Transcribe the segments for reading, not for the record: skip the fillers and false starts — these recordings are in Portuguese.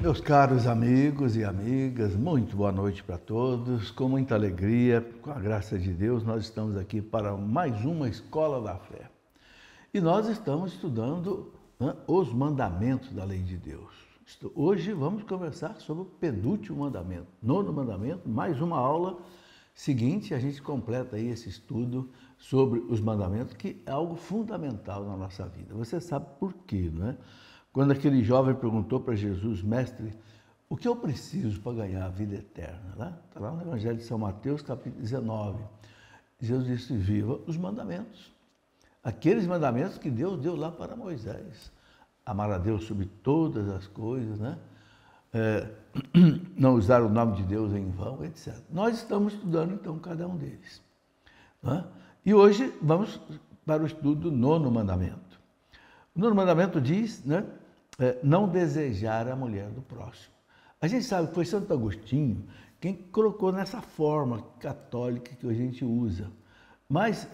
Meus caros amigos e amigas, muito boa noite para todos. Com muita alegria, com a graça de Deus, nós estamos aqui para mais uma Escola da Fé. E nós estamos estudando os mandamentos da lei de Deus. Hoje vamos conversar sobre o penúltimo mandamento, nono mandamento, mais uma aula seguinte, a gente completa aí esse estudo sobre os mandamentos, que é algo fundamental na nossa vida. Você sabe por quê, não é? Quando aquele jovem perguntou para Jesus, mestre, o que eu preciso para ganhar a vida eterna? Está lá no Evangelho de São Mateus, capítulo 19. Jesus disse, viva os mandamentos. Aqueles mandamentos que Deus deu lá para Moisés. Amar a Deus sobre todas as coisas, né? Não usar o nome de Deus em vão, etc. Nós estamos estudando, então, cada um deles. Né? E hoje vamos para o estudo do nono mandamento. O nono mandamento diz, né? Não desejar a mulher do próximo. A gente sabe que foi Santo Agostinho quem colocou nessa forma católica que a gente usa. Mas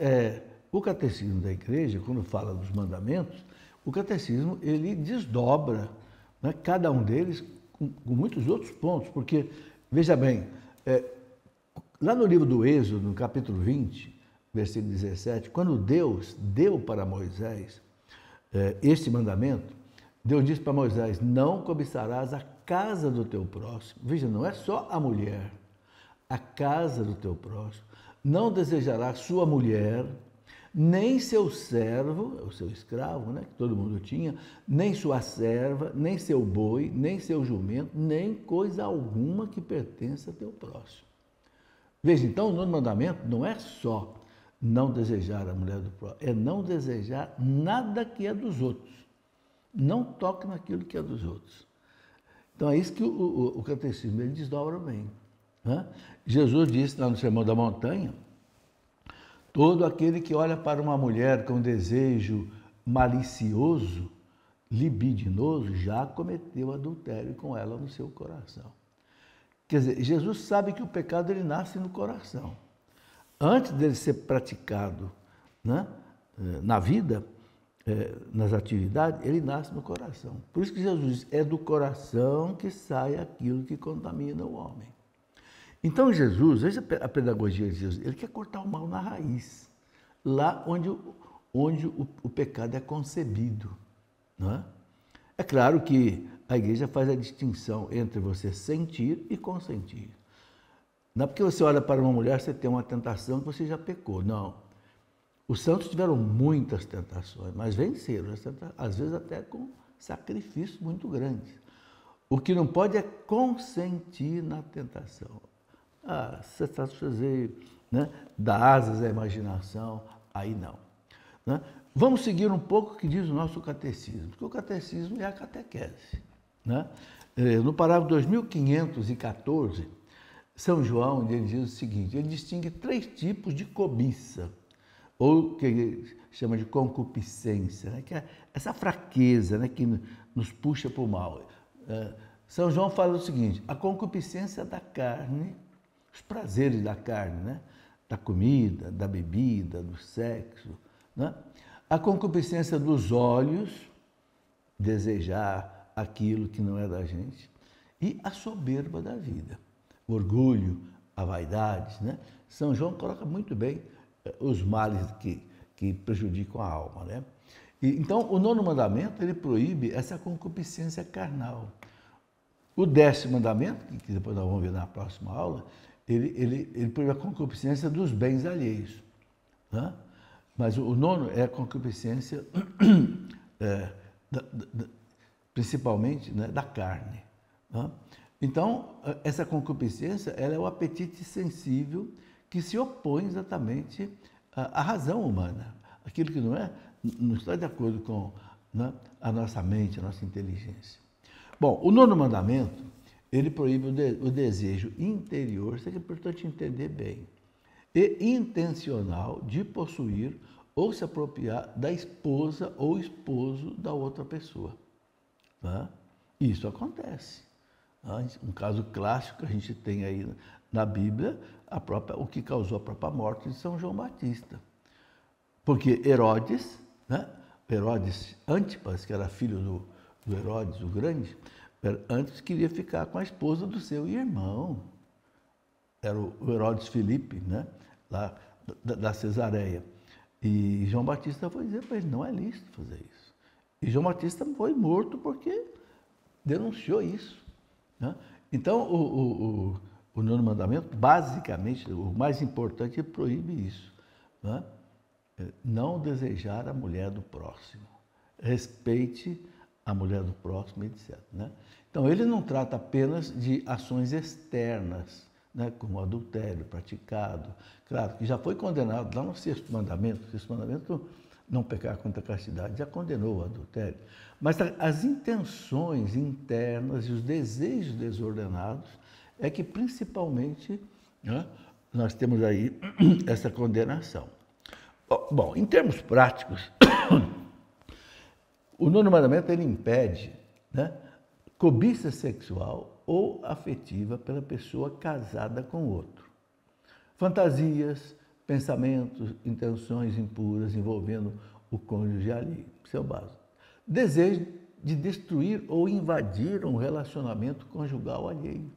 o catecismo da igreja, quando fala dos mandamentos, o catecismo ele desdobra, né, cada um deles com muitos outros pontos, porque, veja bem, lá no livro do Êxodo, no capítulo 20, versículo 17, quando Deus deu para Moisés este mandamento, Deus disse para Moisés, não cobiçarás a casa do teu próximo. Veja, não é só a mulher, a casa do teu próximo. Não desejarás sua mulher, nem seu servo, o seu escravo, né, que todo mundo tinha, nem sua serva, nem seu boi, nem seu jumento, nem coisa alguma que pertença a teu próximo. Veja, então, o nono mandamento não é só não desejar a mulher do próximo, é não desejar nada que é dos outros. Não toque naquilo que é dos outros. Então, é isso que o catecismo ele desdobra bem. Né? Jesus disse lá no Sermão da Montanha, todo aquele que olha para uma mulher com desejo malicioso, libidinoso, já cometeu adultério com ela no seu coração. Quer dizer, Jesus sabe que o pecado ele nasce no coração. Antes dele ser praticado, né, na vida, nas atividades, ele nasce no coração. Por isso que Jesus diz, é do coração que sai aquilo que contamina o homem. Então Jesus, veja a pedagogia de Jesus, ele quer cortar o mal na raiz, lá onde o pecado é concebido. Não é? É claro que a igreja faz a distinção entre você sentir e consentir. Não é porque você olha para uma mulher, você tem uma tentação que você já pecou. Não. Os santos tiveram muitas tentações, mas venceram, às vezes até com sacrifícios muito grandes. O que não pode é consentir na tentação. Você está cheio, né, dá asas à imaginação, aí não. Né? Vamos seguir um pouco o que diz o nosso catecismo, porque o catecismo é a catequese. Né? No parágrafo 2514, São João ele diz o seguinte, ele distingue 3 tipos de cobiça, ou que ele chama de concupiscência, né? Que é essa fraqueza, né, que nos puxa para o mal. São João fala o seguinte, a concupiscência da carne, os prazeres da carne, né? Da comida, da bebida, do sexo, né? A concupiscência dos olhos, desejar aquilo que não é da gente, e a soberba da vida, o orgulho, a vaidade, né? São João coloca muito bem os males que prejudicam a alma, né? Então, o nono mandamento, ele proíbe essa concupiscência carnal. O 10º mandamento, que depois nós vamos ver na próxima aula, ele proíbe a concupiscência dos bens alheios. Né? Mas o nono é a concupiscência, principalmente, né, da carne. Né? Então, essa concupiscência ela é o apetite sensível que se opõe exatamente à razão humana. Aquilo que não está de acordo com, né, a nossa mente, a nossa inteligência. Bom, o nono mandamento, ele proíbe o desejo interior, isso é importante entender bem, e intencional de possuir ou se apropriar da esposa ou esposo da outra pessoa. Tá? Isso acontece. Um caso clássico que a gente tem aí na Bíblia, o que causou a própria morte de São João Batista. Porque Herodes, né? Herodes Antipas, que era filho do Herodes o Grande, Antes queria ficar com a esposa do seu irmão. Era o Herodes Filipe, né? Lá da Cesareia. E João Batista foi dizer para ele, não é lícito fazer isso. E João Batista foi morto porque denunciou isso, né? Então, o nono mandamento, basicamente, o mais importante é proíbe isso, né? Não desejar a mulher do próximo. Respeite a mulher do próximo, etc., né? Então, ele não trata apenas de ações externas, né, como adultério praticado. Claro que já foi condenado lá no sexto mandamento não pecar contra a castidade, já condenou o adultério. Mas as intenções internas e os desejos desordenados é que principalmente, né, nós temos aí essa condenação. Bom, em termos práticos, o nono mandamento ele impede, né, cobiça sexual ou afetiva pela pessoa casada com outro. Fantasias, pensamentos, intenções impuras envolvendo o cônjuge ali, isso é o básico. Desejo de destruir ou invadir um relacionamento conjugal alheio.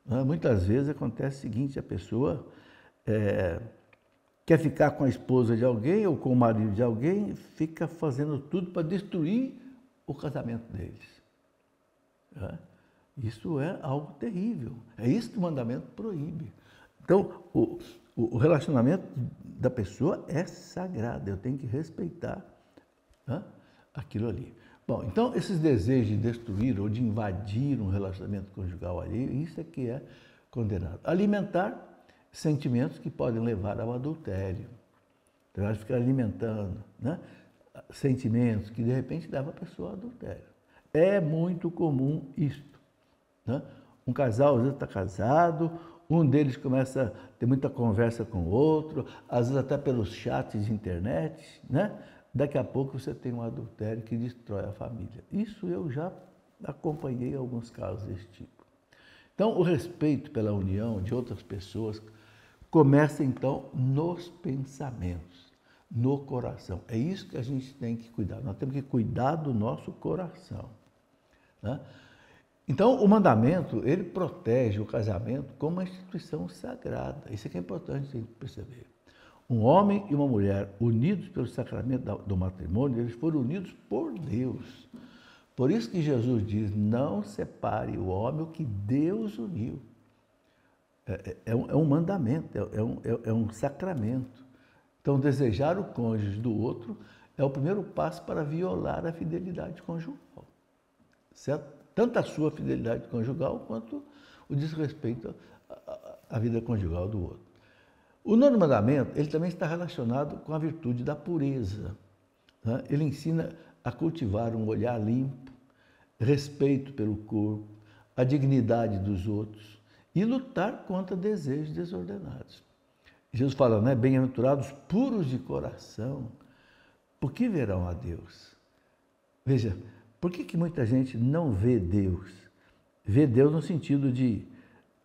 Muitas vezes acontece o seguinte, a pessoa quer ficar com a esposa de alguém ou com o marido de alguém, fica fazendo tudo para destruir o casamento deles. Isso é algo terrível. É isso que o mandamento proíbe. Então, o relacionamento da pessoa é sagrado. Eu tenho que respeitar, né, aquilo ali. Bom, então, esses desejos de destruir ou de invadir um relacionamento conjugal alheio, isso é que é condenado. Alimentar sentimentos que podem levar ao adultério. Então, vai ficar alimentando, né, sentimentos que, de repente, levam a pessoa ao adultério. É muito comum isto, né? Um casal, às vezes, está casado, um deles começa a ter muita conversa com o outro, às vezes até pelos chats de internet, né? Daqui a pouco você tem um adultério que destrói a família. Isso eu já acompanhei alguns casos desse tipo. Então, o respeito pela união de outras pessoas começa, então, nos pensamentos, no coração. É isso que a gente tem que cuidar. Nós temos que cuidar do nosso coração, né? Então, o mandamento, ele protege o casamento como uma instituição sagrada. Isso é que é importante a gente perceber. Um homem e uma mulher unidos pelo sacramento do matrimônio, eles foram unidos por Deus. Por isso que Jesus diz, não separe o homem o que Deus uniu. É um mandamento, é um sacramento. Então, desejar o cônjuge do outro é o primeiro passo para violar a fidelidade conjugal, certo? Tanto a sua fidelidade conjugal quanto o desrespeito à vida conjugal do outro. O nono mandamento, ele também está relacionado com a virtude da pureza, né? Ele ensina a cultivar um olhar limpo, respeito pelo corpo, a dignidade dos outros e lutar contra desejos desordenados. Jesus fala, né? Bem-aventurados puros de coração, porque verão a Deus. Veja, por que muita gente não vê Deus? Vê Deus no sentido de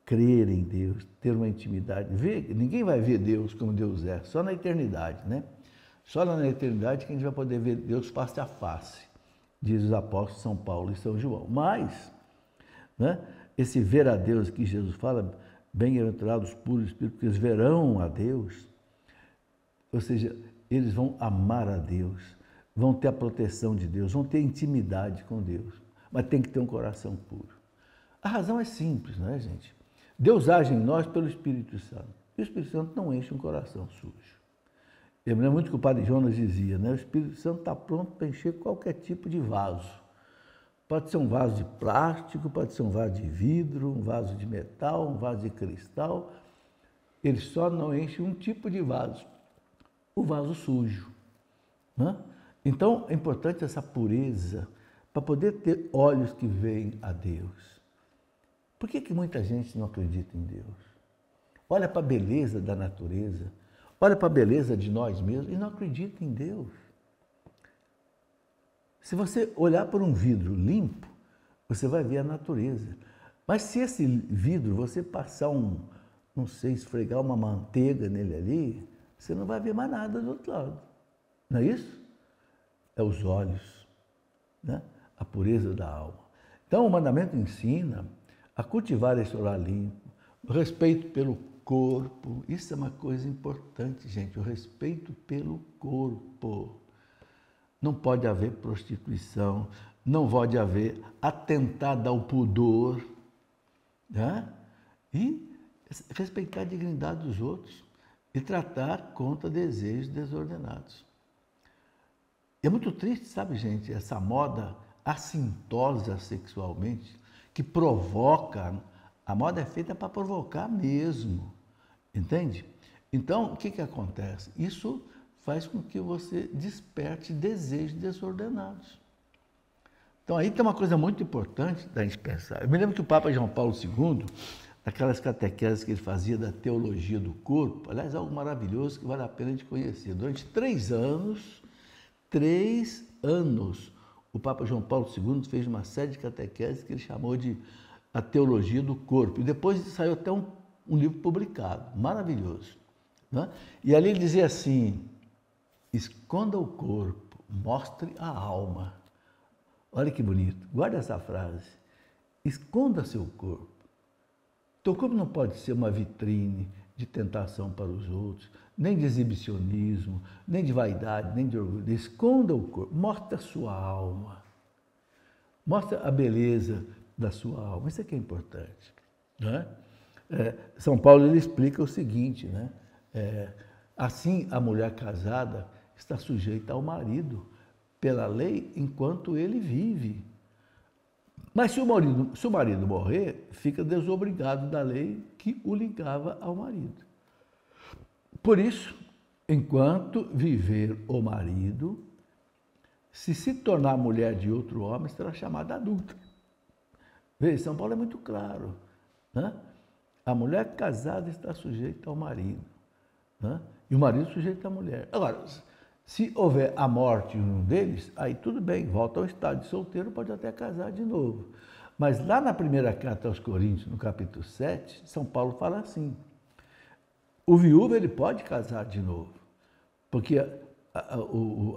crer em Deus, ter uma intimidade. Ninguém vai ver Deus como Deus é, só na eternidade, né? Só na eternidade que a gente vai poder ver Deus face a face, diz os apóstolos São Paulo e São João. Mas, né, esse ver a Deus que Jesus fala, bem-aventurados puros de espírito, porque eles verão a Deus, ou seja, eles vão amar a Deus, vão ter a proteção de Deus, vão ter intimidade com Deus, mas tem que ter um coração puro. A razão é simples, não é, gente? Deus age em nós pelo Espírito Santo. E o Espírito Santo não enche um coração sujo. Eu me lembro muito que o padre Jonas dizia, né? O Espírito Santo está pronto para encher qualquer tipo de vaso. Pode ser um vaso de plástico, pode ser um vaso de vidro, um vaso de metal, um vaso de cristal. Ele só não enche um tipo de vaso, o vaso sujo, né? Então, é importante essa pureza para poder ter olhos que veem a Deus. Por que muita gente não acredita em Deus? Olha para a beleza da natureza, olha para a beleza de nós mesmos e não acredita em Deus. Se você olhar por um vidro limpo, você vai ver a natureza. Mas se esse vidro, você passar não sei, esfregar uma manteiga nele ali, você não vai ver mais nada do outro lado. Não é isso? É os olhos, né? A pureza da alma. Então, o mandamento ensina a cultivar esse orar limpo, o respeito pelo corpo. Isso é uma coisa importante, gente, o respeito pelo corpo. Não pode haver prostituição, não pode haver atentado ao pudor, né? E respeitar a dignidade dos outros e tratar contra desejos desordenados. E é muito triste, sabe, gente, essa moda assintosa sexualmente, que provoca, a moda é feita para provocar mesmo, entende? Então, o que acontece? Isso faz com que você desperte desejos desordenados. Então, aí tem uma coisa muito importante da gente pensar. Eu me lembro que o Papa João Paulo II, aquelas catequeses que ele fazia da teologia do corpo, aliás, algo maravilhoso que vale a pena de conhecer. Durante 3 anos, o Papa João Paulo II fez uma série de catequeses que ele chamou de a teologia do corpo. E depois saiu até um livro publicado, maravilhoso, né? E ali ele dizia assim: esconda o corpo, mostre a alma. Olha que bonito, guarda essa frase. Esconda seu corpo. Teu corpo não pode ser uma vitrine de tentação para os outros, nem de exibicionismo, nem de vaidade, nem de orgulho. Esconda o corpo, mostre a sua alma. Mostra a beleza da sua alma. Isso é que é importante, né? São Paulo ele explica o seguinte, né? Assim, a mulher casada está sujeita ao marido pela lei enquanto ele vive. Mas se o marido morrer, fica desobrigado da lei que o ligava ao marido. Por isso, enquanto viver o marido, se tornar mulher de outro homem, será chamada adulta. Veja, São Paulo é muito claro, né? A mulher casada está sujeita ao marido, né? E o marido sujeito à mulher. Agora, se houver a morte de um deles, aí tudo bem, volta ao estado de solteiro, pode até casar de novo. Mas lá na primeira carta aos Coríntios, no capítulo 7, São Paulo fala assim: o viúvo ele pode casar de novo, porque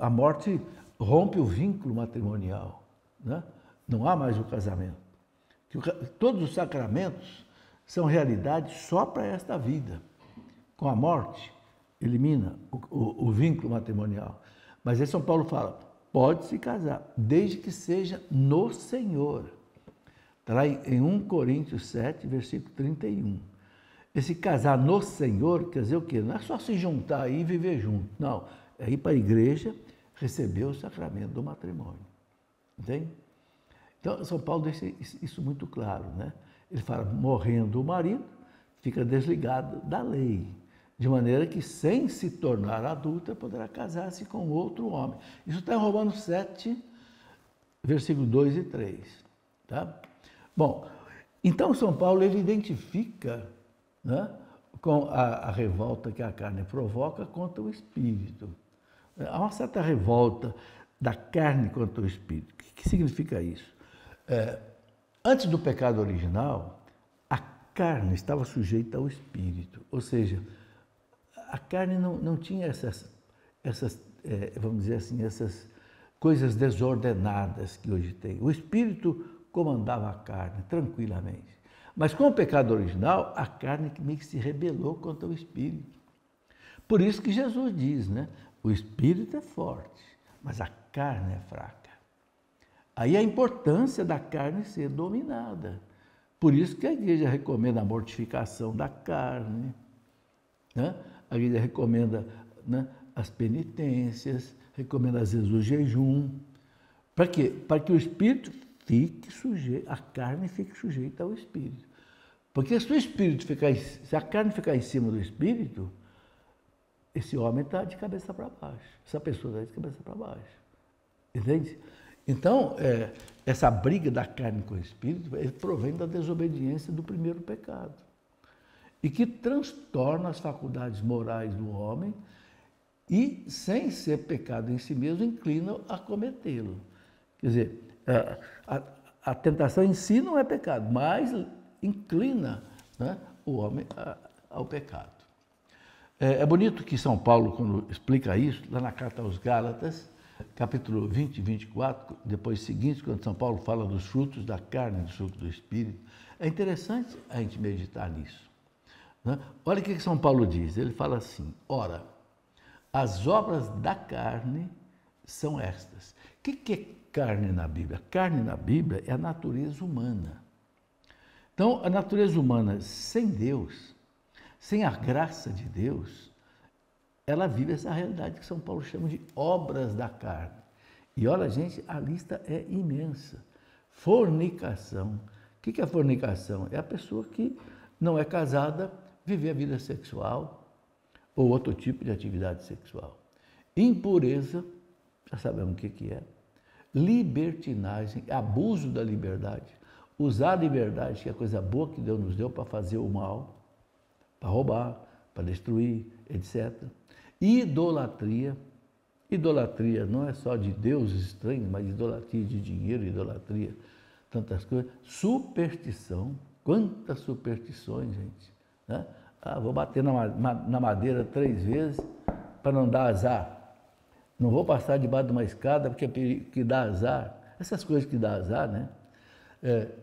a morte rompe o vínculo matrimonial, né? Não há mais o casamento. Todos os sacramentos são realidade só para esta vida. Com a morte, elimina o vínculo matrimonial. Mas aí São Paulo fala, pode se casar, desde que seja no Senhor. Está lá em 1 Coríntios 7, versículo 31. Esse casar no Senhor quer dizer o quê? Não é só se juntar aí e viver junto. Não, é ir para a igreja receber o sacramento do matrimônio. Entende? Então, São Paulo deixa isso muito claro, né? Ele fala, morrendo o marido, fica desligado da lei, de maneira que, sem se tornar adulta, poderá casar-se com outro homem. Isso está em Romanos 7, versículo 2 e 3. Tá? Bom, então São Paulo ele identifica, né, com a revolta que a carne provoca contra o espírito. Há uma certa revolta da carne contra o espírito. O que significa isso? Antes do pecado original, a carne estava sujeita ao espírito, ou seja, a carne não tinha essas vamos dizer assim, essas coisas desordenadas que hoje tem. O espírito comandava a carne tranquilamente. Mas com o pecado original, a carne meio que se rebelou contra o espírito. Por isso que Jesus diz, né? O espírito é forte, mas a carne é fraca. Aí a importância da carne ser dominada. Por isso que a igreja recomenda a mortificação da carne, né? A igreja recomenda, né, as penitências, recomenda às vezes o jejum. Para quê? Para que o espírito fique sujeito, a carne fique sujeita ao espírito. Porque se a carne ficar em cima do espírito, esse homem está de cabeça para baixo, essa pessoa está de cabeça para baixo. Entende? Então, essa briga da carne com o espírito, ele provém da desobediência do primeiro pecado. E que transtorna as faculdades morais do homem e, sem ser pecado em si mesmo, inclina a cometê-lo. Quer dizer, a tentação em si não é pecado, mas inclina, né, o homem ao pecado. É bonito que São Paulo, quando explica isso, lá na carta aos Gálatas, capítulo 20 e 24, depois seguinte, quando São Paulo fala dos frutos da carne, dos frutos do Espírito, é interessante a gente meditar nisso. Né? Olha o que São Paulo diz, ele fala assim, ora, as obras da carne são estas. O que é carne na Bíblia? Carne na Bíblia é a natureza humana. Então, a natureza humana sem Deus, sem a graça de Deus, ela vive essa realidade que São Paulo chama de obras da carne. E olha, gente, a lista é imensa. Fornicação. O que é fornicação? É a pessoa que não é casada, viver a vida sexual ou outro tipo de atividade sexual. Impureza, já sabemos o que é. Libertinagem, abuso da liberdade. Usar a liberdade, que é a coisa boa que Deus nos deu para fazer o mal, para roubar, para destruir, etc. Idolatria. Idolatria não é só de deuses estranhos, mas idolatria de dinheiro, idolatria, tantas coisas. Superstição. Quantas superstições, gente. Né? Vou bater na madeira 3 vezes para não dar azar. Não vou passar debaixo de uma escada porque é que dá azar. Essas coisas que dá azar, né?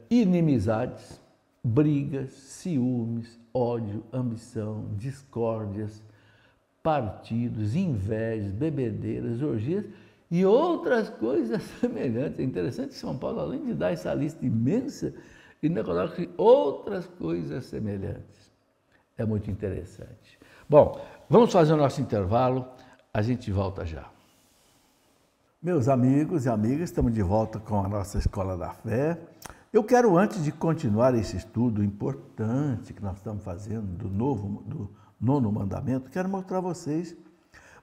Inimizades, brigas, ciúmes, ódio, ambição, discórdias, partidos, invejas, bebedeiras, orgias e outras coisas semelhantes. É interessante que São Paulo, além de dar essa lista imensa, ainda coloca outras coisas semelhantes. É muito interessante. Bom, vamos fazer o nosso intervalo, a gente volta já. Meus amigos e amigas, estamos de volta com a nossa Escola da Fé. Eu quero, antes de continuar esse estudo importante que nós estamos fazendo do nono mandamento, quero mostrar a vocês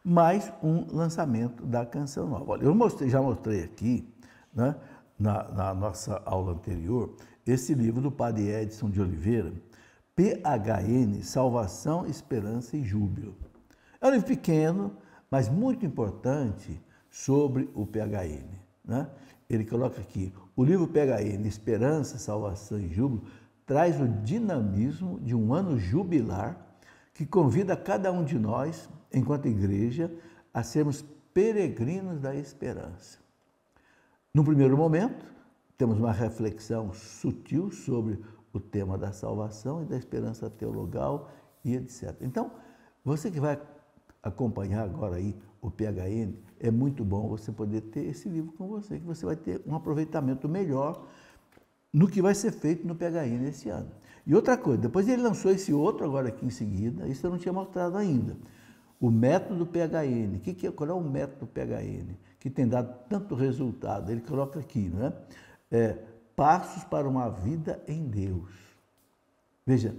mais um lançamento da Canção Nova. Olha, já mostrei aqui, né, na nossa aula anterior, esse livro do Padre Edson de Oliveira, PHN, Salvação, Esperança e Júbilo. É um livro pequeno, mas muito importante sobre o PHN. Né? Ele coloca aqui, o livro PHN, Esperança, Salvação e Júbilo, traz o dinamismo de um ano jubilar que convida cada um de nós, enquanto igreja, a sermos peregrinos da esperança. No primeiro momento, temos uma reflexão sutil sobre o tema da salvação e da esperança teologal e etc. Então, você que vai acompanhar agora aí o PHN, é muito bom você poder ter esse livro com você, que você vai ter um aproveitamento melhor no que vai ser feito no PHN esse ano. E outra coisa, depois ele lançou esse outro agora aqui em seguida, isso eu não tinha mostrado ainda, o método PHN. Qual é o método PHN? Que tem dado tanto resultado, ele coloca aqui, não é? Passos para uma vida em Deus. Veja,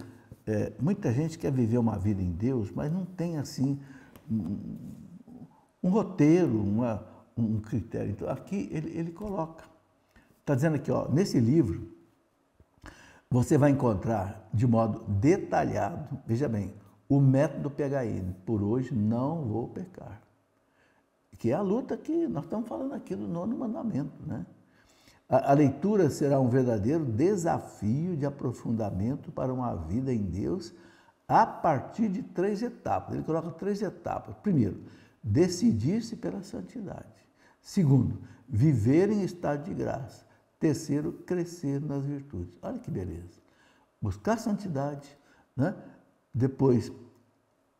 muita gente quer viver uma vida em Deus, mas não tem assim um roteiro, um critério. Então, aqui ele coloca. Está dizendo aqui, ó, nesse livro, você vai encontrar de modo detalhado, veja bem, o método PHN, por hoje não vou pecar. Que é a luta que nós estamos falando aqui do nono mandamento, né? A leitura será um verdadeiro desafio de aprofundamento para uma vida em Deus a partir de 3 etapas. Ele coloca 3 etapas. Primeiro, decidir-se pela santidade. Segundo, viver em estado de graça. Terceiro, crescer nas virtudes. Olha que beleza. Buscar santidade, né? Depois,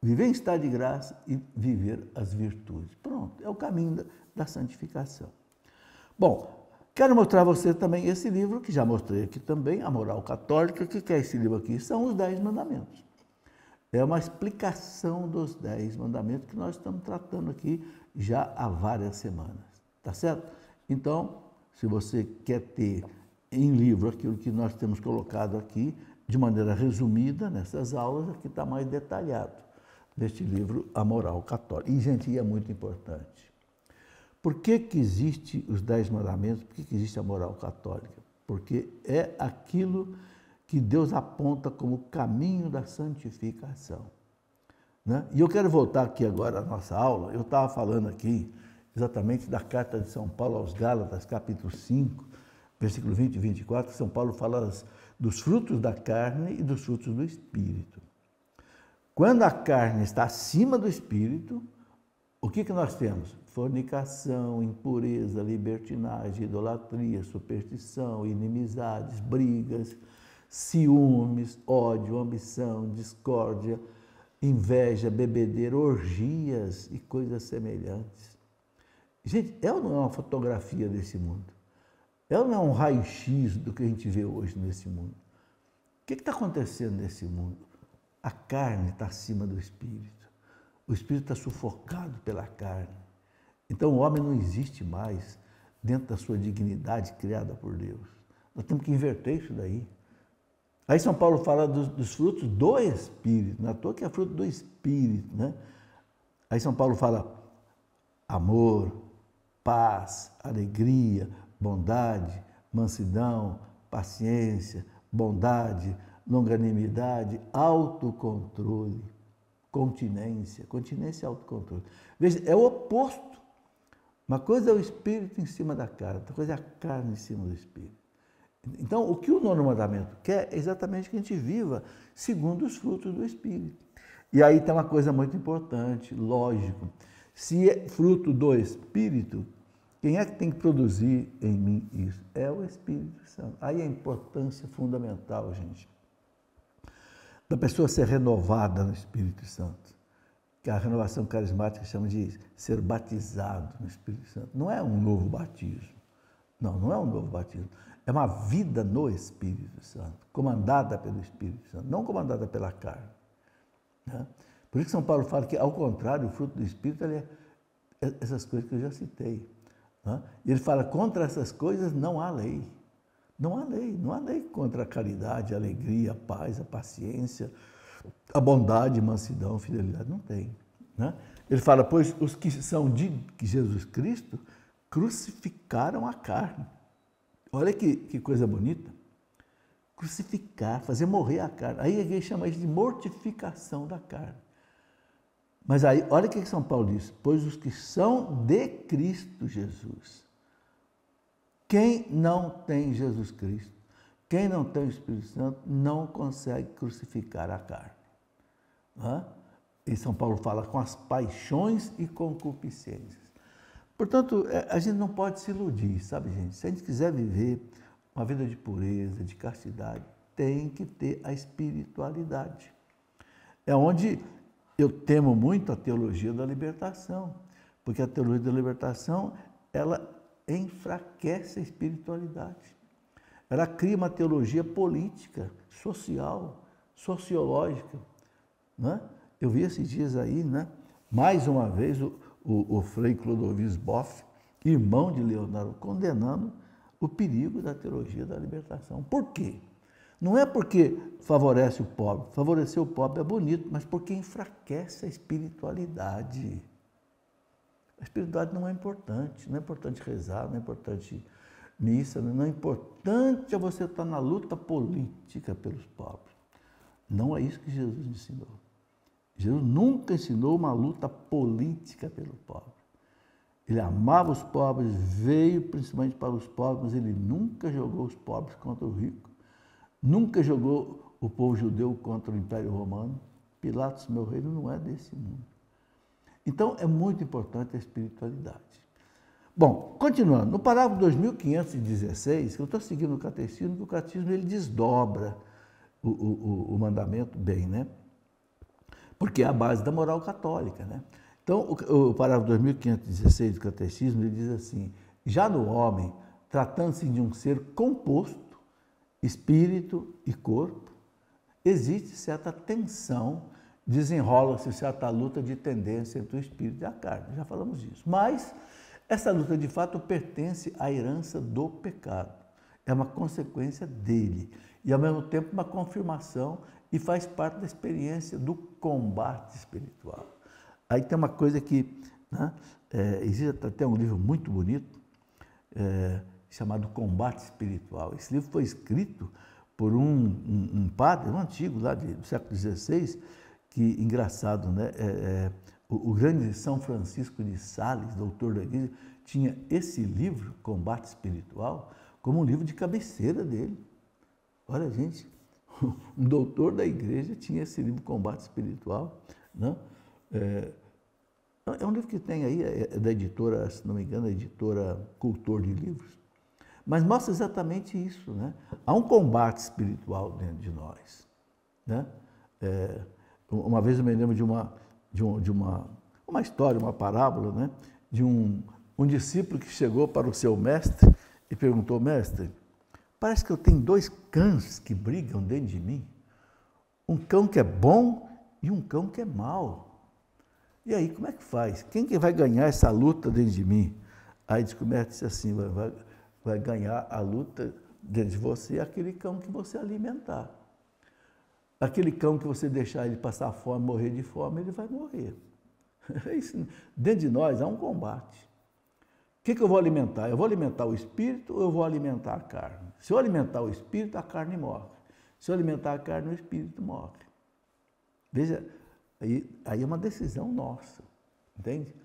viver em estado de graça e viver as virtudes. Pronto, é o caminho da santificação. Bom, quero mostrar a você também esse livro, que já mostrei aqui também, A Moral Católica. O que é esse livro aqui? São os 10 mandamentos. É uma explicação dos 10 mandamentos que nós estamos tratando aqui já há várias semanas. Tá certo? Então, se você quer ter em livro aquilo que nós temos colocado aqui, de maneira resumida, nessas aulas, aqui está mais detalhado, neste livro, A Moral Católica. E, gente, é muito importante. Por que existe os 10 mandamentos? Por que existe a moral católica? Porque é aquilo que Deus aponta como caminho da santificação. Né? E eu quero voltar aqui agora à nossa aula. Eu estava falando aqui exatamente da carta de São Paulo aos Gálatas, capítulo 5, versículo 20 e 24, São Paulo fala dos frutos da carne e dos frutos do Espírito. Quando a carne está acima do Espírito, o que nós temos? fornicação, impureza, libertinagem, idolatria, superstição, inimizades, brigas, ciúmes, ódio, ambição, discórdia, inveja, bebedeira, orgias e coisas semelhantes. Gente, é ou não é uma fotografia desse mundo? É ou não é um raio-x do que a gente vê hoje nesse mundo? O que está acontecendo nesse mundo? A carne está acima do espírito. O espírito está sufocado pela carne. Então o homem não existe mais dentro da sua dignidade criada por Deus. Nós temos que inverter isso daí. Aí São Paulo fala dos frutos do Espírito, não é à toa que é fruto do Espírito, né? Aí São Paulo fala amor, paz, alegria, bondade, mansidão, paciência, bondade, longanimidade, autocontrole, continência. Continência e autocontrole. Veja, é o oposto. Uma coisa é o Espírito em cima da carne, outra coisa é a carne em cima do Espírito. Então, o que o nono mandamento quer é exatamente que a gente viva segundo os frutos do Espírito. E aí tem uma coisa muito importante, lógico. Se é fruto do Espírito, quem é que tem que produzir em mim isso? É o Espírito Santo. Aí a importância fundamental, gente, da pessoa ser renovada no Espírito Santo. Que a renovação carismática chama de ser batizado no Espírito Santo. Não é um novo batismo. Não é um novo batismo. É uma vida no Espírito Santo, comandada pelo Espírito Santo, não comandada pela carne. Né? Por isso que São Paulo fala que, ao contrário, o fruto do Espírito é essas coisas que eu já citei. Né? E ele fala, contra essas coisas não há lei. Não há lei contra a caridade, a alegria, a paz, a paciência, a bondade, mansidão, fidelidade. Não tem. Né? Ele fala, pois os que são de Jesus Cristo crucificaram a carne. Olha que coisa bonita. Crucificar, fazer morrer a carne. Aí a igreja chama isso de mortificação da carne. Mas aí, olha o que São Paulo diz. Pois os que são de Cristo Jesus. Quem não tem Jesus Cristo, quem não tem o Espírito Santo, não consegue crucificar a carne. Né? E São Paulo fala com as paixões e concupiscências. Portanto, a gente não pode se iludir, sabe, gente? Se a gente quiser viver uma vida de pureza, de castidade, tem que ter a espiritualidade. É onde eu temo muito a teologia da libertação, porque a teologia da libertação, ela enfraquece a espiritualidade. Ela cria uma teologia política, social, sociológica. Né? Eu vi esses dias aí, né? Mais uma vez, o Frei Clodovis Boff, irmão de Leonardo, condenando o perigo da teologia da libertação. Por quê? Não é porque favorece o pobre. Favorecer o pobre é bonito, mas porque enfraquece a espiritualidade. A espiritualidade não é importante rezar, não é importante missa, não é importante você estar na luta política pelos pobres. Não é isso que Jesus ensinou. Jesus nunca ensinou uma luta política pelo pobre. Ele amava os pobres, veio principalmente para os pobres, mas ele nunca jogou os pobres contra o rico. Nunca jogou o povo judeu contra o Império Romano. Pilatos, meu reino, não é desse mundo. Então, é muito importante a espiritualidade. Bom, continuando, no parágrafo 2516, que eu estou seguindo o catecismo, que o catecismo ele desdobra o mandamento bem, né? Porque é a base da moral católica, né? Então, o parágrafo 2516 do catecismo, ele diz assim, já no homem, tratando-se de um ser composto, espírito e corpo, existe certa tensão, desenrola-se certa luta de tendência entre o espírito e a carne, já falamos disso. Mas essa luta, de fato, pertence à herança do pecado, é uma consequência dele, e ao mesmo tempo uma confirmação e faz parte da experiência do combate espiritual. Aí tem uma coisa que, né, existe até um livro muito bonito, chamado Combate Espiritual. Esse livro foi escrito por um padre, um antigo, lá do século XVI, que, engraçado, né, o grande São Francisco de Sales, doutor da Igreja, tinha esse livro, Combate Espiritual, como um livro de cabeceira dele. Olha, gente, um doutor da Igreja tinha esse livro, Combate Espiritual, né? É um livro que tem aí, é da editora, se não me engano, a editora Cultor de Livros, mas mostra exatamente isso, né? Há um combate espiritual dentro de nós, né? Uma vez eu me lembro de uma história, uma parábola, né? De um discípulo que chegou para o seu mestre e perguntou: mestre, parece que eu tenho dois cães que brigam dentro de mim, um cão que é bom e um cão que é mau. E aí, como é que faz? Quem que vai ganhar essa luta dentro de mim? Aí descobre-se assim, vai ganhar a luta dentro de você aquele cão que você alimentar. Aquele cão que você deixar ele passar fome, morrer de fome, ele vai morrer. Isso, dentro de nós há um combate. O que eu vou alimentar? Eu vou alimentar o espírito ou eu vou alimentar a carne? Se eu alimentar o espírito, a carne morre. Se eu alimentar a carne, o espírito morre. Veja, aí é uma decisão nossa, entende?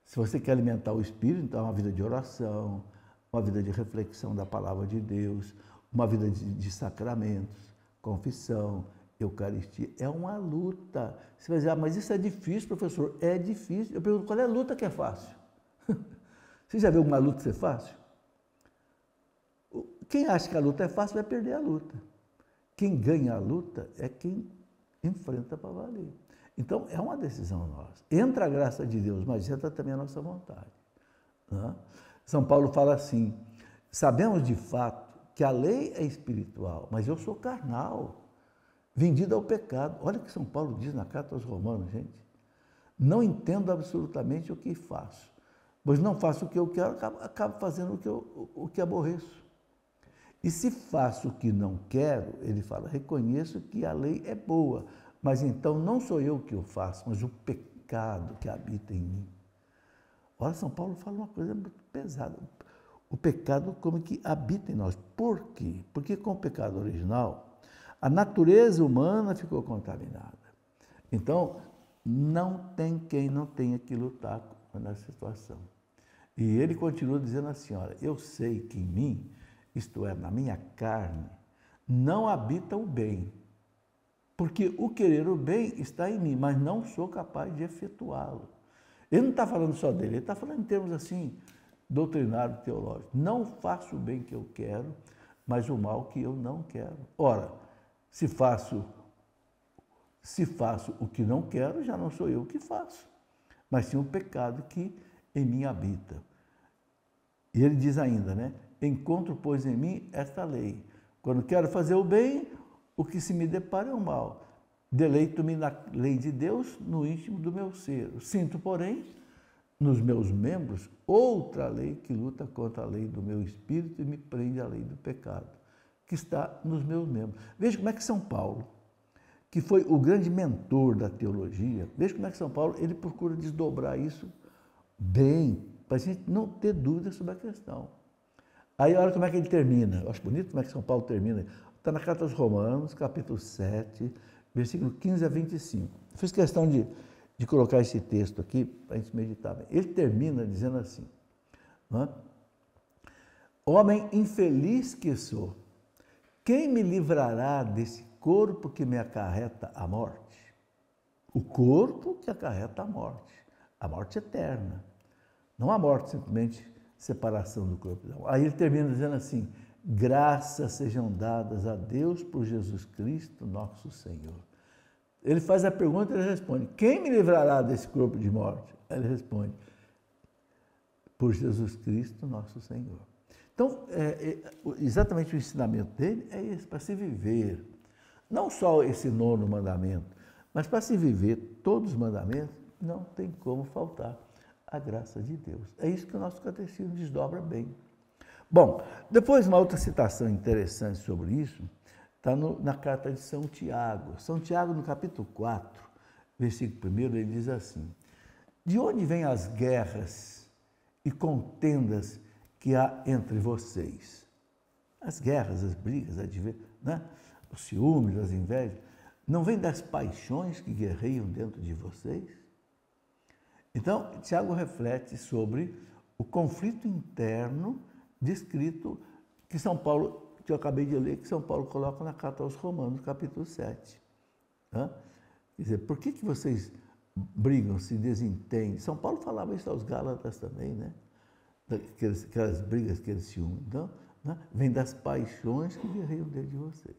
Se você quer alimentar o espírito, então é uma vida de oração, uma vida de reflexão da palavra de Deus, uma vida de sacramentos, confissão, eucaristia. É uma luta. Você vai dizer, mas isso é difícil, professor. É difícil. Eu pergunto, qual é a luta que é fácil? Você já viu uma luta ser fácil? Quem acha que a luta é fácil vai perder a luta. Quem ganha a luta é quem enfrenta para valer. Então, é uma decisão nossa. Entra a graça de Deus, mas entra também a nossa vontade. Né? São Paulo fala assim, sabemos de fato que a lei é espiritual, mas eu sou carnal, vendido ao pecado. Olha o que São Paulo diz na carta aos Romanos, gente. Não entendo absolutamente o que faço, pois não faço o que eu quero, acabo fazendo o que aborreço. E se faço o que não quero, ele fala, reconheço que a lei é boa, mas então não sou eu que o faço, mas o pecado que habita em mim. Olha, São Paulo fala uma coisa muito pesada. O pecado como que habita em nós. Por quê? Porque com o pecado original, a natureza humana ficou contaminada. Então, não tem quem não tenha que lutar nessa situação. E ele continua dizendo assim, olha, eu sei que em mim, isto é, na minha carne, não habita o bem. Porque o querer o bem está em mim, mas não sou capaz de efetuá-lo. Ele não está falando só dele, ele está falando em termos assim, doutrinário, teológico. Não faço o bem que eu quero, mas o mal que eu não quero. Ora, se faço o que não quero, já não sou eu que faço, mas sim o pecado que em mim habita. E ele diz ainda, né? Encontro, pois, em mim esta lei. Quando quero fazer o bem, o que se me depara é o mal. Deleito-me na lei de Deus, no íntimo do meu ser. Sinto, porém, nos meus membros, outra lei que luta contra a lei do meu espírito e me prende à lei do pecado, que está nos meus membros. Veja como é que São Paulo, que foi o grande mentor da teologia, veja como é que São Paulo ele procura desdobrar isso bem, para a gente não ter dúvida sobre a questão. Aí olha como é que ele termina. Eu acho bonito como é que São Paulo termina. Está na Carta aos Romanos, capítulo 7, versículo 15 a 25. Fiz questão de colocar esse texto aqui para a gente meditar bem. Ele termina dizendo assim, não é? Homem infeliz que sou, quem me livrará desse corpo que me acarreta a morte? O corpo que acarreta a morte eterna. Não a morte simplesmente separação do corpo. Aí ele termina dizendo assim, graças sejam dadas a Deus por Jesus Cristo, nosso Senhor. Ele faz a pergunta e ele responde, quem me livrará desse corpo de morte? Aí ele responde, por Jesus Cristo, nosso Senhor. Então, exatamente o ensinamento dele é esse, para se viver, não só esse 9º mandamento, mas para se viver todos os mandamentos, não tem como faltar a graça de Deus. É isso que o nosso catecismo desdobra bem. Bom, depois uma outra citação interessante sobre isso, está na carta de São Tiago. São Tiago, no capítulo 4, versículo 1, ele diz assim, de onde vêm as guerras e contendas que há entre vocês? As guerras, as brigas, né? Os ciúmes, as invejas, não vêm das paixões que guerreiam dentro de vocês? Então, Tiago reflete sobre o conflito interno descrito que São Paulo, que eu acabei de ler, que São Paulo coloca na carta aos Romanos, capítulo 7. Né? Quer dizer, por que vocês brigam, se desentendem. São Paulo falava isso aos Gálatas também, né? Aquelas brigas, aqueles ciúmes. Então, né? Vem das paixões que guerreiam dentro de vocês.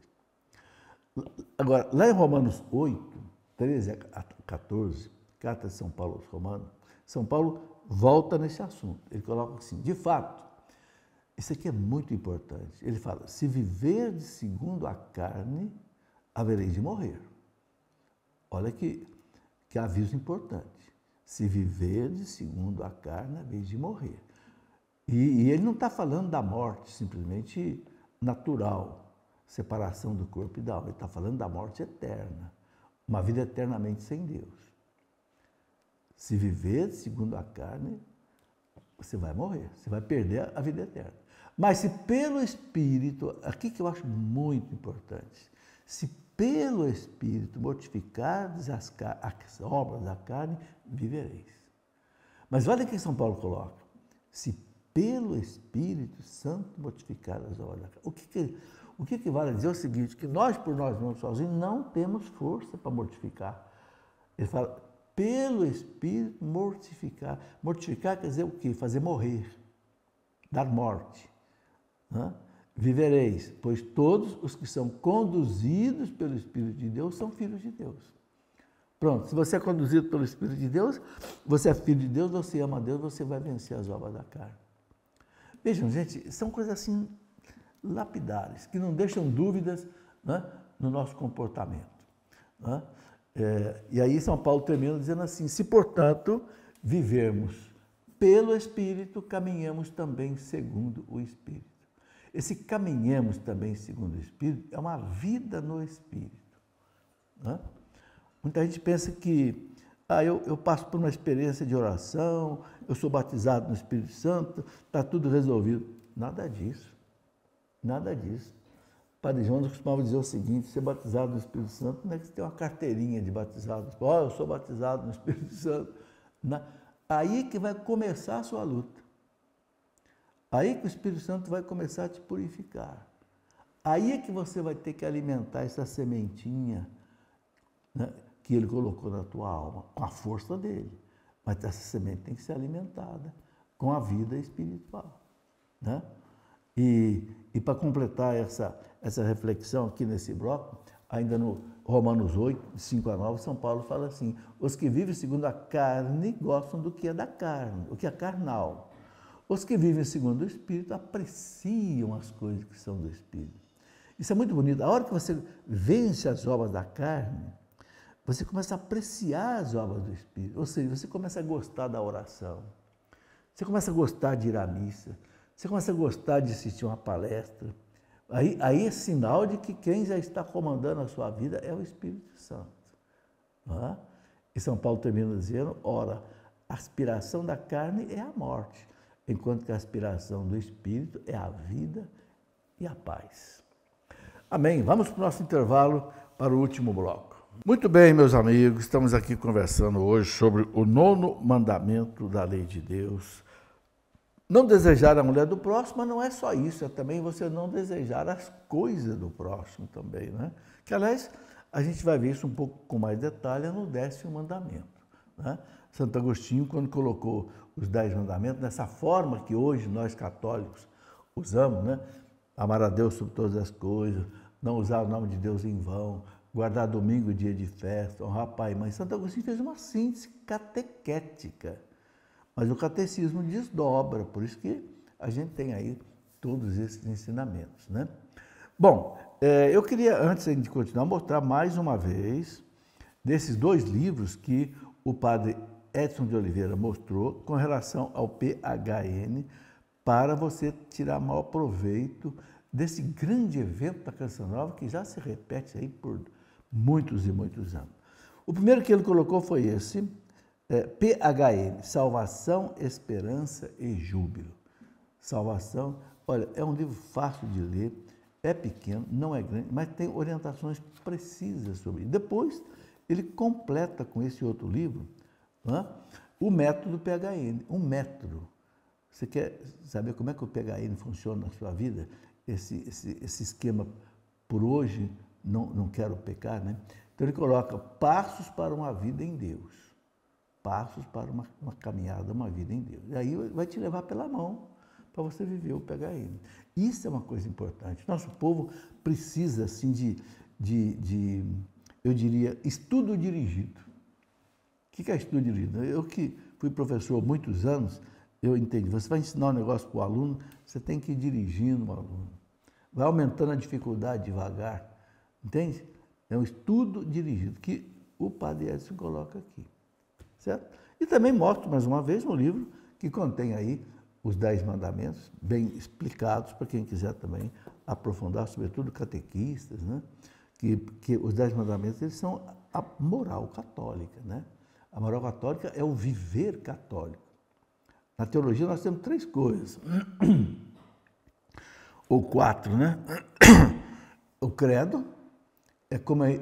Agora, lá em Romanos 8, 13 a 14, carta de São Paulo aos Romanos, São Paulo volta nesse assunto. Ele coloca assim, de fato, isso aqui é muito importante. Ele fala, se viver segundo a carne, havereis de morrer. Olha que aviso importante. Se viver segundo a carne, havereis de morrer. E ele não está falando da morte simplesmente natural, separação do corpo e da alma. Ele está falando da morte eterna, uma vida eternamente sem Deus. Se viver segundo a carne, você vai morrer, você vai perder a vida eterna. Mas se pelo Espírito, aqui que eu acho muito importante, se pelo Espírito mortificardes as obras da carne, vivereis. Mas olha o que São Paulo coloca, se pelo Espírito Santo mortificar as obras da carne. O que vale dizer é o seguinte, que nós, por nós mesmos sozinhos, não temos força para mortificar. Ele fala, pelo Espírito mortificar. Mortificar quer dizer o quê? Fazer morrer, dar morte. Né? Vivereis, pois todos os que são conduzidos pelo Espírito de Deus são filhos de Deus. Pronto, se você é conduzido pelo Espírito de Deus, você é filho de Deus, você ama a Deus, você vai vencer as obras da carne. Vejam, gente, são coisas assim lapidares, que não deixam dúvidas, né, no nosso comportamento. Né? E aí São Paulo termina dizendo assim, se portanto vivermos pelo Espírito, caminhamos também segundo o Espírito. Esse caminhamos também segundo o Espírito é uma vida no Espírito. Né? Muita gente pensa que eu passo por uma experiência de oração, eu sou batizado no Espírito Santo, está tudo resolvido. Nada disso. Nada disso. O Padre João costumava dizer o seguinte, ser batizado no Espírito Santo não é que você tem uma carteirinha de batizado. Eu sou batizado no Espírito Santo. Aí que vai começar a sua luta. Aí que o Espírito Santo vai começar a te purificar. Aí é que você vai ter que alimentar essa sementinha, né, que ele colocou na tua alma, com a força dele. Mas essa semente tem que ser alimentada com a vida espiritual. Né? E para completar essa reflexão aqui nesse bloco, ainda no Romanos 8, de 5 a 9, São Paulo fala assim, os que vivem segundo a carne gostam do que é da carne, o que é carnal. Os que vivem segundo o Espírito apreciam as coisas que são do Espírito. Isso é muito bonito. A hora que você vence as obras da carne, você começa a apreciar as obras do Espírito. Ou seja, você começa a gostar da oração. Você começa a gostar de ir à missa. Você começa a gostar de assistir uma palestra. Aí é sinal de que quem já está comandando a sua vida é o Espírito Santo. Não é? E São Paulo termina dizendo, ora, a aspiração da carne é a morte, enquanto que a aspiração do Espírito é a vida e a paz. Amém. Vamos para o nosso intervalo para o último bloco. Muito bem, meus amigos, estamos aqui conversando hoje sobre o 9º mandamento da lei de Deus. Não desejar a mulher do próximo, mas não é só isso, é também você não desejar as coisas do próximo também, né? Que, aliás, a gente vai ver isso um pouco com mais detalhe no 10º mandamento. Né? Santo Agostinho, quando colocou os 10 mandamentos, dessa forma que hoje nós católicos usamos, né? Amar a Deus sobre todas as coisas, não usar o nome de Deus em vão, guardar domingo e dia de festa, honrar pai e mãe. Santo Agostinho fez uma síntese catequética, mas o catecismo desdobra, por isso que a gente tem aí todos esses ensinamentos, né? Bom, eu queria, antes de continuar, mostrar mais uma vez desses 2 livros que o padre Edson de Oliveira mostrou com relação ao PHN, para você tirar maior proveito desse grande evento da Canção Nova, que já se repete aí por muitos e muitos anos. O primeiro que ele colocou foi esse, PHN, Salvação, Esperança e Júbilo. Salvação, olha, é um livro fácil de ler, é pequeno, não é grande, mas tem orientações precisas sobre isso. Depois, ele completa com esse outro livro, né, o método PHN, um método. Você quer saber como é que o PHN funciona na sua vida? Esse esquema, por hoje, não quero pecar, né? Então ele coloca passos para uma vida em Deus. passos para uma caminhada, uma vida em Deus. E aí vai te levar pela mão para você viver o PHM. Isso é uma coisa importante. Nosso povo precisa, assim, eu diria, estudo dirigido. O que é estudo dirigido? Eu que fui professor há muitos anos, eu entendi. Você vai ensinar um negócio para o aluno, você tem que ir dirigindo o aluno. Vai aumentando a dificuldade devagar, entende? É um estudo dirigido, que o Padre Edson coloca aqui, certo? E também mostro, mais uma vez, no livro, que contém aí os 10 mandamentos, bem explicados, para quem quiser também aprofundar, sobretudo catequistas, né? Que os 10 mandamentos, eles são a moral católica, né? A moral católica é o viver católico. Na teologia nós temos 3 coisas, ou 4, né? O credo,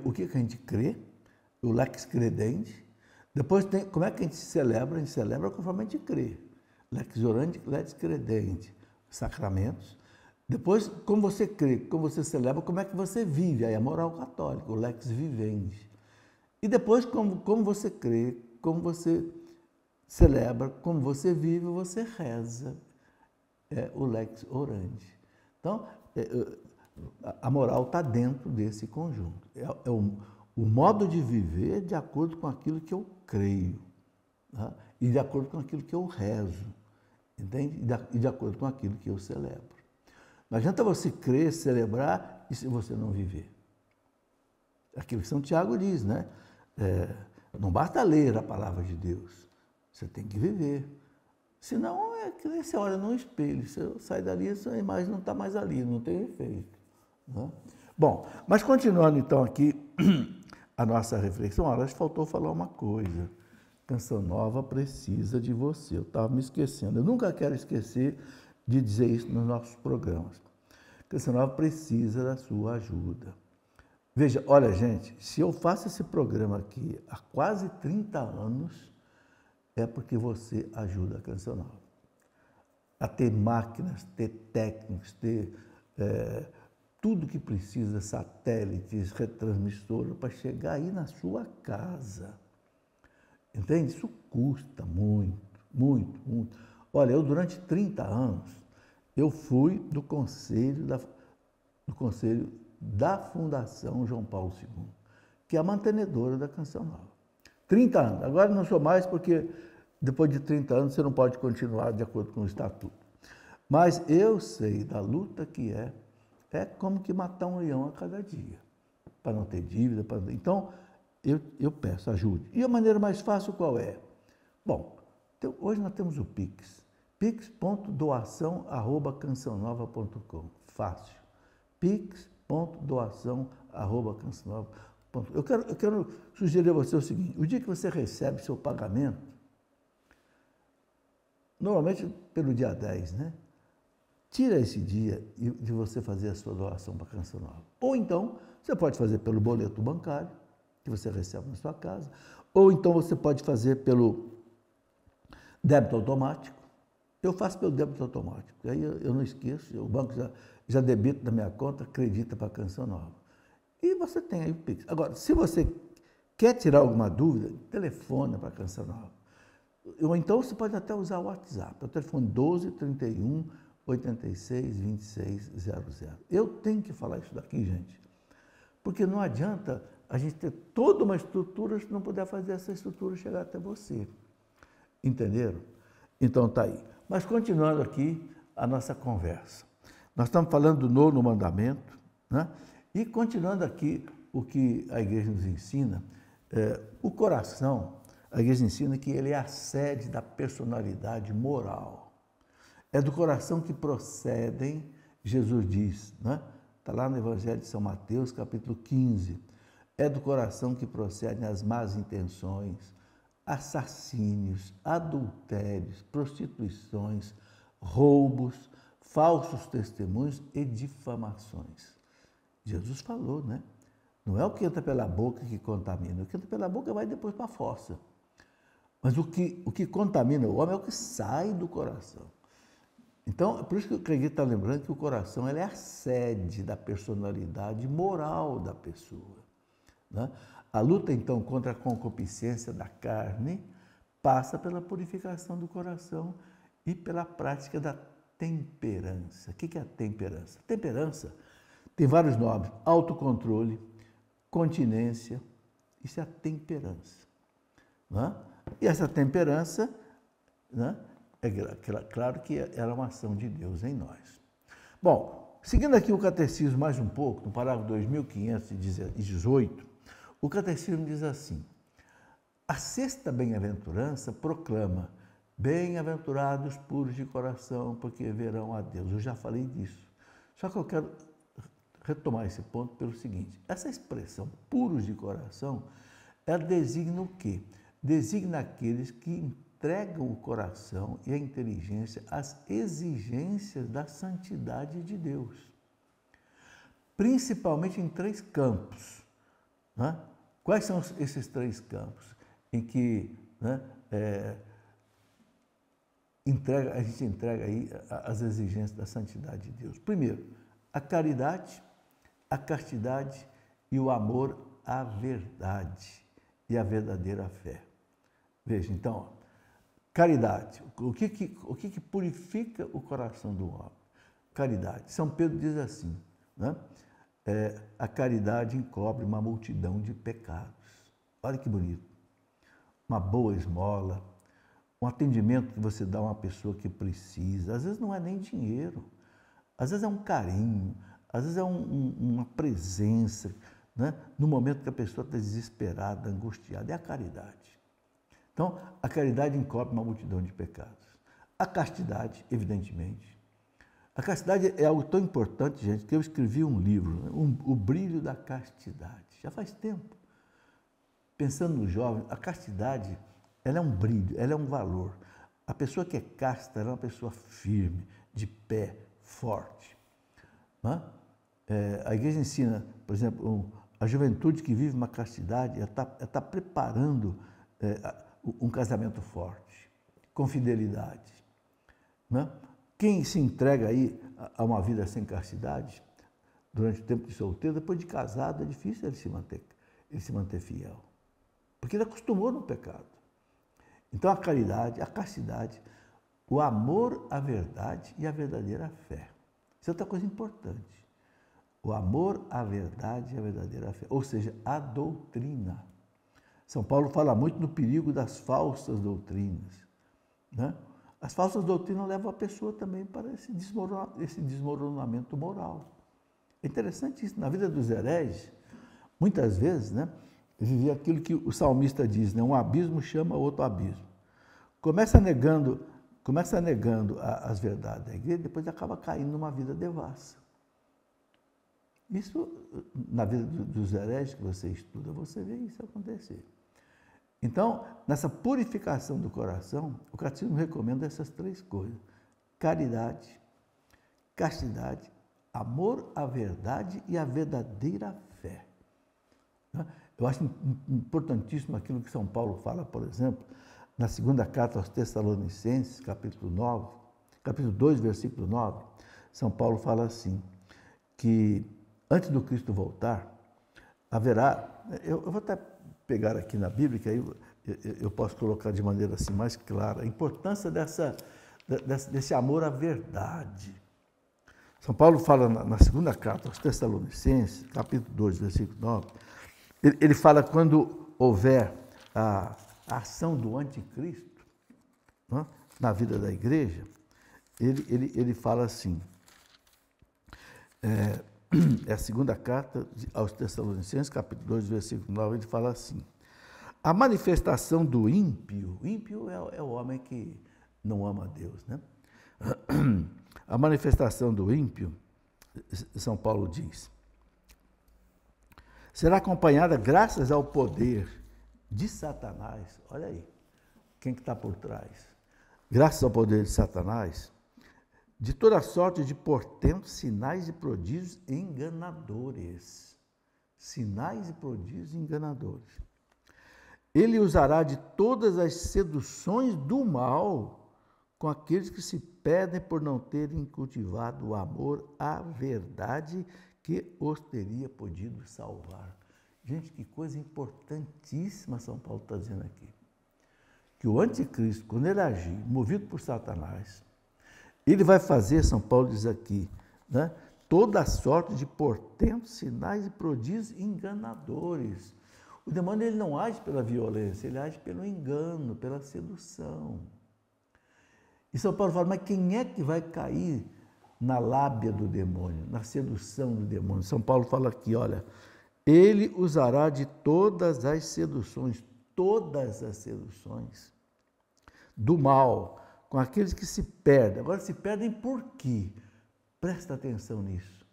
o que a gente crê, o lex credendi. Depois tem como é que a gente celebra conforme a gente crê. Lex orandi, lex credendi, sacramentos. Depois, como você crê, como você celebra, como é que você vive, aí a moral católica, o lex vivendi. E depois, como você crê, como você celebra, como você vive, você reza, o lex orandi. Então, a moral está dentro desse conjunto. O modo de viver de acordo com aquilo que eu creio, tá? E de acordo com aquilo que eu rezo, entende? E de acordo com aquilo que eu celebro. Não adianta você crer, celebrar e se você não viver. Aquilo que São Tiago diz, né? Não basta ler a palavra de Deus, você tem que viver. Senão, você olha no espelho, você sai dali, essa imagem não está mais ali, não tem efeito. Né? Bom, mas continuando então aqui a nossa reflexão, olha, faltou falar uma coisa. Canção Nova precisa de você. Eu estava me esquecendo. Eu nunca quero esquecer de dizer isso nos nossos programas. Canção Nova precisa da sua ajuda. Veja, olha, gente, se eu faço esse programa aqui há quase 30 anos, é porque você ajuda a Canção Nova. A ter máquinas, ter técnicos, ter tudo que precisa, satélites, retransmissores, para chegar aí na sua casa. Entende? Isso custa muito, muito, muito. Olha, eu durante 30 anos, eu fui do conselho da Fundação João Paulo II, que é a mantenedora da Canção Nova. 30 anos. Agora não sou mais porque depois de 30 anos você não pode continuar de acordo com o estatuto. Mas eu sei da luta que é como que matar um leão a cada dia, para não ter dívida. Então, eu peço, ajude. E a maneira mais fácil qual é? Bom, então, hoje nós temos o Pix, pix.doação@cançãonova.com, fácil, pix.doação@cançãonova.com. Eu quero sugerir a você o seguinte, o dia que você recebe seu pagamento, normalmente pelo dia 10, né? Tira esse dia de você fazer a sua doação para a Canção Nova. Ou então, você pode fazer pelo boleto bancário, que você recebe na sua casa, ou então você pode fazer pelo débito automático. Eu faço pelo débito automático, aí eu não esqueço, o banco já debita da minha conta, acredita para a Canção Nova. E você tem aí o Pix. Agora, se você quer tirar alguma dúvida, telefone para a Canção Nova. Ou então você pode até usar o WhatsApp, o telefone 12 31 86 26 00. Eu tenho que falar isso daqui, gente, porque não adianta a gente ter toda uma estrutura se não puder fazer essa estrutura chegar até você. Entenderam? Então tá aí. Mas continuando aqui a nossa conversa. Nós estamos falando do 9º mandamento, né? E continuando aqui o que a igreja nos ensina, o coração, a igreja ensina que ele é a sede da personalidade moral. É do coração que procedem, Jesus diz, né? Está lá no Evangelho de São Mateus, capítulo 15. É do coração que procedem as más intenções, assassínios, adultérios, prostituições, roubos, falsos testemunhos e difamações. Jesus falou, né? Não é o que entra pela boca que contamina, o que entra pela boca vai depois para a fossa. Mas o que contamina o homem é o que sai do coração. Então, por isso que eu acredito estar lembrando que o coração é a sede da personalidade moral da pessoa. Né? A luta, então, contra a concupiscência da carne passa pela purificação do coração e pela prática da temperança. O que é a temperança? Temperança tem vários nomes: autocontrole, continência. Isso é a temperança. Não é? E essa temperança, né, é claro que ela é uma ação de Deus em nós. Bom, seguindo aqui o catecismo mais um pouco, no parágrafo 2518, o catecismo diz assim: a sexta bem-aventurança proclama: bem-aventurados puros de coração, porque verão a Deus. Eu já falei disso. Só que eu quero retomar esse ponto pelo seguinte: essa expressão puros de coração, ela designa o quê? Designa aqueles que entregam o coração e a inteligência às exigências da santidade de Deus, principalmente em 3 campos. Né? Quais são esses 3 campos em que, né, a gente entrega aí as exigências da santidade de Deus? Primeiro, a caridade, a castidade e o amor à verdade e à verdadeira fé. Veja, então, caridade. O que purifica o coração do homem? Caridade. São Pedro diz assim, né? A caridade encobre uma multidão de pecados. Olha que bonito. Uma boa esmola, um atendimento que você dá a uma pessoa que precisa. Às vezes não é nem dinheiro, às vezes é um carinho, às vezes é uma presença, né? No momento que a pessoa está desesperada, angustiada. É a caridade. Então, a caridade encobre uma multidão de pecados. A castidade, evidentemente. A castidade é algo tão importante, gente, que eu escrevi um livro, né? O Brilho da Castidade. Já faz tempo. Pensando no jovem, a castidade, ela é um brilho, ela é um valor. A pessoa que é casta, ela é uma pessoa firme, de pé, forte. Não é? A igreja ensina, por exemplo, a juventude que vive uma castidade, ela está preparando um casamento forte, com fidelidade. Né? Quem se entrega aí a uma vida sem castidade, durante o tempo de solteiro, depois de casado, é difícil ele se manter fiel. Porque ele acostumou no pecado. Então a caridade, a castidade, o amor à verdade e à verdadeira fé. Isso é outra coisa importante. O amor à verdade e à verdadeira fé, ou seja, a doutrina. São Paulo fala muito no perigo das falsas doutrinas. Né? As falsas doutrinas levam a pessoa também para esse desmoronamento moral. É interessante isso. Na vida dos hereges, muitas vezes, né, vivia aquilo que o salmista diz, né, um abismo chama outro abismo. Começa negando as verdades da igreja, depois acaba caindo numa vida devassa. Isso, na vida dos hereges que você estuda, você vê isso acontecer. Então, nessa purificação do coração, o catecismo recomenda essas 3 coisas: caridade, castidade, amor à verdade e à verdadeira fé. Eu acho importantíssimo aquilo que São Paulo fala, por exemplo, na segunda carta aos Tessalonicenses, capítulo 2, versículo 9, São Paulo fala assim, que antes do Cristo voltar, haverá, eu vou até pegar aqui na Bíblia, que aí eu posso colocar de maneira assim mais clara, a importância desse amor à verdade. São Paulo fala na segunda carta aos Tessalonicenses, capítulo 2, versículo 9, ele fala quando houver a ação do anticristo, né, na vida da igreja, ele fala assim, é a segunda carta aos Tessalonicenses, capítulo 2, versículo 9, ele fala assim: a manifestação do ímpio é o homem que não ama a Deus, né? A manifestação do ímpio, São Paulo diz, será acompanhada graças ao poder de Satanás. Olha aí, quem que está por trás? Graças ao poder de Satanás, de toda sorte de portentos, sinais e prodígios enganadores. Sinais e prodígios enganadores. Ele usará de todas as seduções do mal com aqueles que se perdem por não terem cultivado o amor à verdade que os teria podido salvar. Gente, que coisa importantíssima São Paulo está dizendo aqui. que o anticristo, quando ele agir, movido por Satanás, ele vai fazer, São Paulo diz aqui, né, toda sorte de portentos, sinais e prodígios enganadores. O demônio ele não age pela violência, ele age pelo engano, pela sedução. E São Paulo fala, mas quem é que vai cair na lábia do demônio, na sedução do demônio? São Paulo fala aqui, olha, ele usará de todas as seduções do mal, com aqueles que se perdem. Agora, se perdem por quê? Presta atenção nisso.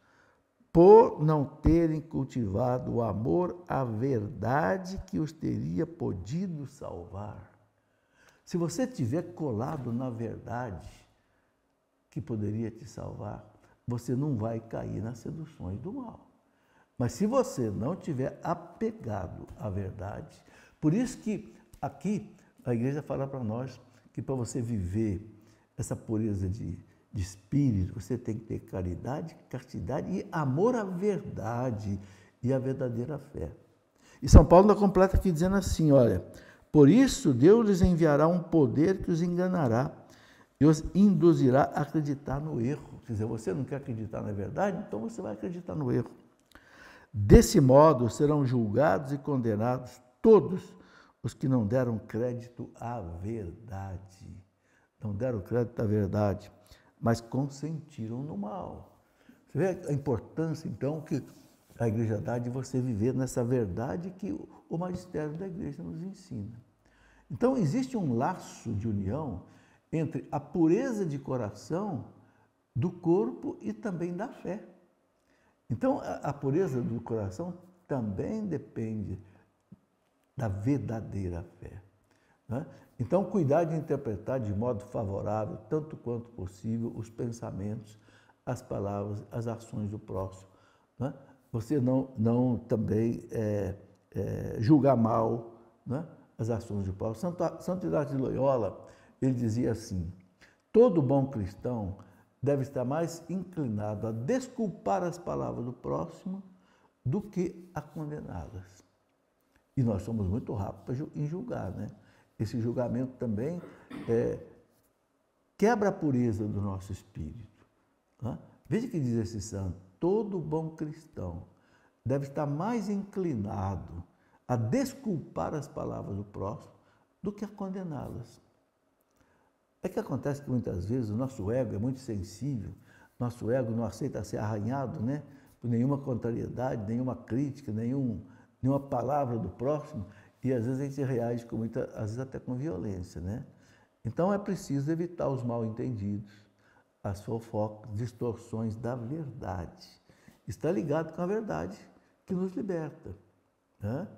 Por não terem cultivado o amor à verdade que os teria podido salvar. Se você estiver colado na verdade que poderia te salvar, você não vai cair nas seduções do mal. Mas se você não estiver apegado à verdade, por isso que aqui a igreja fala para nós que para você viver essa pureza de espírito, você tem que ter caridade, castidade e amor à verdade e à verdadeira fé. E São Paulo ainda completa aqui dizendo assim, olha, por isso Deus lhes enviará um poder que os enganará e os induzirá a acreditar no erro. Quer dizer, você não quer acreditar na verdade, então você vai acreditar no erro. Desse modo serão julgados e condenados todos os que não deram crédito à verdade. Não deram crédito à verdade, mas consentiram no mal. Você vê a importância, então, que a igreja dá de você viver nessa verdade que o magistério da igreja nos ensina. Então, existe um laço de união entre a pureza de coração, do corpo e também da fé. Então, a pureza do coração também depende da verdadeira fé. Né? Então, cuidar de interpretar de modo favorável, tanto quanto possível, os pensamentos, as palavras, as ações do próximo. Né? Você não também julgar mal, né, as ações do próximo. Santo Inácio de Loyola, ele dizia assim, todo bom cristão deve estar mais inclinado a desculpar as palavras do próximo do que a condená-las. E nós somos muito rápidos em julgar, né? Esse julgamento também quebra a pureza do nosso espírito. Né? Veja que diz esse santo, todo bom cristão deve estar mais inclinado a desculpar as palavras do próximo do que a condená-las. É que acontece que muitas vezes o nosso ego é muito sensível, nosso ego não aceita ser arranhado, né, por nenhuma contrariedade, nenhuma crítica, nenhuma palavra do próximo, e às vezes a gente reage com às vezes até com violência, né? Então é preciso evitar os mal-entendidos, as fofocas, distorções da verdade. Está ligado com a verdade que nos liberta. Né?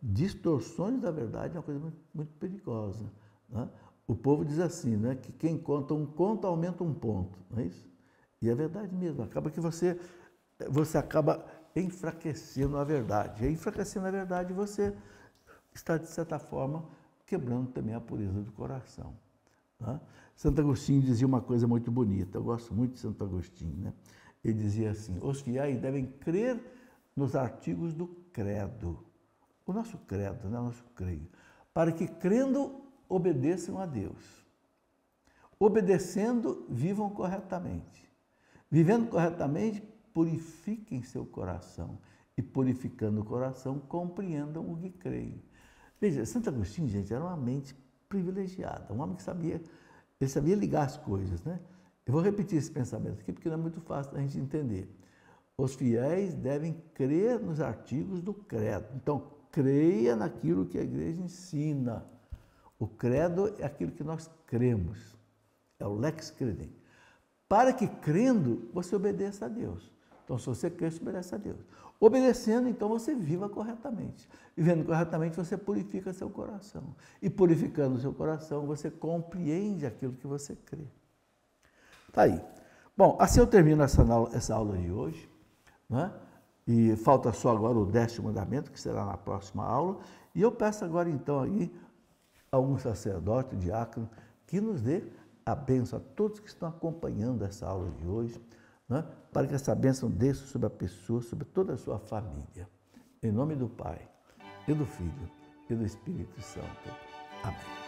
Distorções da verdade é uma coisa muito, muito perigosa. Né? O povo diz assim, né, que quem conta um conto aumenta um ponto, não é isso? E é verdade mesmo, acaba que você acaba enfraquecendo a verdade. E enfraquecendo a verdade, você está, de certa forma, quebrando também a pureza do coração. Né? Santo Agostinho dizia uma coisa muito bonita, eu gosto muito de Santo Agostinho, né? Ele dizia assim, os fiéis devem crer nos artigos do credo, o nosso credo, né? O nosso creio, para que crendo obedeçam a Deus. Obedecendo, vivam corretamente. Vivendo corretamente, purifiquem seu coração. E purificando o coração, compreendam o que creem. Veja, Santo Agostinho, gente, era uma mente privilegiada, um homem que sabia ligar as coisas, né? Eu vou repetir esse pensamento aqui, porque não é muito fácil da gente entender. Os fiéis devem crer nos artigos do credo. Então, creia naquilo que a igreja ensina. O credo é aquilo que nós cremos. É o lex credendi. Para que, crendo, você obedeça a Deus. Então, se você crê, você obedece a Deus. Obedecendo, então, você viva corretamente. Vivendo corretamente, você purifica seu coração. E purificando seu coração, você compreende aquilo que você crê. Tá aí. Bom, assim eu termino essa aula de hoje, né? E falta só agora o 10º mandamento, que será na próxima aula. E eu peço agora, então, aí, a algum sacerdote, diácono, que nos dê a bênção a todos que estão acompanhando essa aula de hoje, né? Para que essa bênção desça sobre a pessoa, sobre toda a sua família. Em nome do Pai, e do Filho, e do Espírito Santo. Amém.